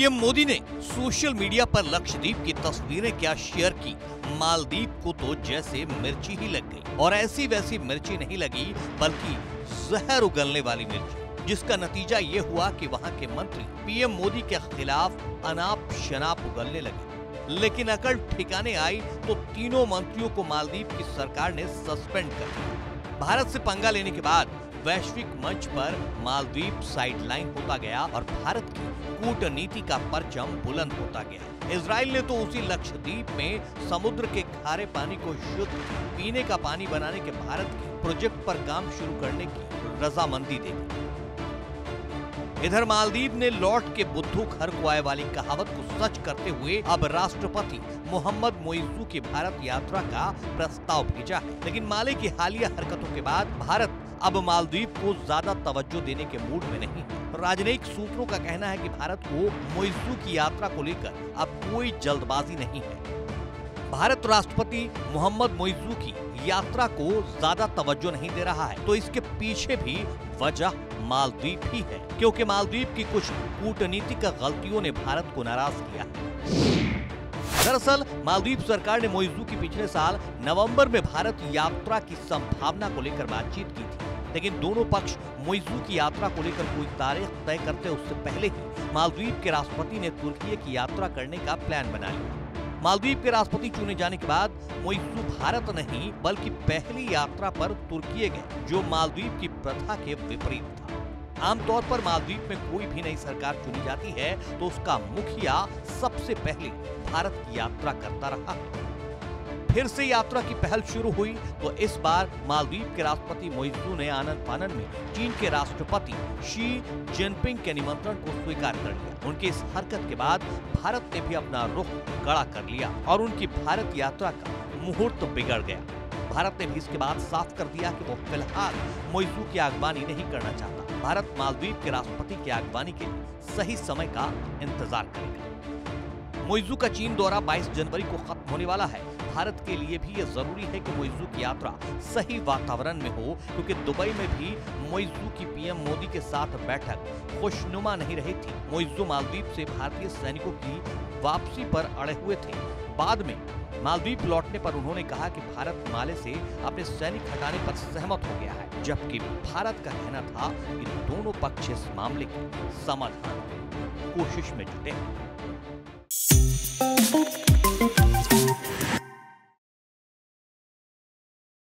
PM Modi ने social media पर लक्षद्वीप की तस्वीरें क्या शेयर की। मालदीव को तो जैसे मिर्ची ही लग गई, और ऐसी वैसी मिर्ची नहीं लगी बल्कि जहर उगलने वाली मिर्ची, जिसका नतीजा ये हुआ कि वहां के मंत्री पीएम मोदी के खिलाफ अनाप शनाप उगलने लगे। लेकिन अकल ठिकाने आई तो तीनों मंत्रियों को मालदीव की सरकार ने सस्पेंड कर दिया। भारत से पंगा लेने के बाद वैश्विक मंच पर मालदीव साइडलाइन होता गया और भारत की कूटनीति का परचम बुलंद होता गया। इजराइल ने तो उसी लक्षद्वीप में समुद्र के खारे पानी को शुद्ध पीने का पानी बनाने के भारत के प्रोजेक्ट पर काम शुरू करने की रजामंदी दे दी। इधर मालदीव ने लौट के बुद्धू घर को आए वाली कहावत को सच करते हुए अब राष्ट्रपति मोहम्मद मोइज़ू की भारत यात्रा का प्रस्ताव भेजा है। लेकिन माले की हालिया हरकतों के बाद भारत अब मालदीव को ज्यादा तवज्जो देने के मूड में नहीं है। राजनयिक सूत्रों का कहना है कि भारत को मोइज़ू की यात्रा को लेकर अब कोई जल्दबाजी नहीं है। भारत राष्ट्रपति मोहम्मद मोइज़ू की यात्रा को ज्यादा तवज्जो नहीं दे रहा है तो इसके पीछे भी वजह मालदीव ही है, क्योंकि मालदीव की कुछ कूटनीतिक गलतियों ने भारत को नाराज किया है। दरअसल मालदीव सरकार ने मोइज़ू की पिछले साल नवंबर में भारत यात्रा की संभावना को लेकर बातचीत की थी, लेकिन दोनों पक्ष मोइज़ू की यात्रा को लेकर कोई तारीख तय करते उससे पहले ही मालदीव के राष्ट्रपति ने तुर्की की यात्रा करने का प्लान बना लिया। मालदीव के राष्ट्रपति चुने जाने के बाद मोइज़ू भारत नहीं बल्कि पहली यात्रा पर तुर्की गए, जो मालदीव की प्रथा के विपरीत था। आमतौर पर मालदीव में कोई भी नई सरकार चुनी जाती है तो उसका मुखिया सबसे पहले भारत की यात्रा करता रहा। फिर से यात्रा की पहल शुरू हुई तो इस बार मालदीव के राष्ट्रपति मोइज़ू ने आनन फानन में चीन के राष्ट्रपति शी जिनपिंग के निमंत्रण को स्वीकार कर लिया। उनकी इस हरकत के बाद भारत ने भी अपना रुख कड़ा कर लिया और उनकी भारत यात्रा का मुहूर्त बिगड़ गया। भारत ने भी इसके बाद साफ कर दिया कि वो फिलहाल मोइज़ू की आगवानी नहीं करना चाहता। भारत मालदीव के राष्ट्रपति की आगवानी के लिए सही समय का इंतजार करेगा। मोइज़ू का चीन दौरा 22 जनवरी को खत्म होने वाला है। भारत के लिए भी ये जरूरी है कि मोइज़ू की यात्रा सही वातावरण में हो, क्योंकि दुबई में भी मोइज़ू की पीएम मोदी के साथ बैठक खुशनुमा नहीं रही थी। मोइज़ू मालदीव से भारतीय सैनिकों की वापसी पर अड़े हुए थे। बाद में मालदीव लौटने पर उन्होंने कहा कि भारत माले से अपने सैनिक हटाने पर सहमत हो गया है, जबकि भारत का कहना था कि दोनों पक्ष इस मामले के समाधान की कोशिश में जुटे हैं।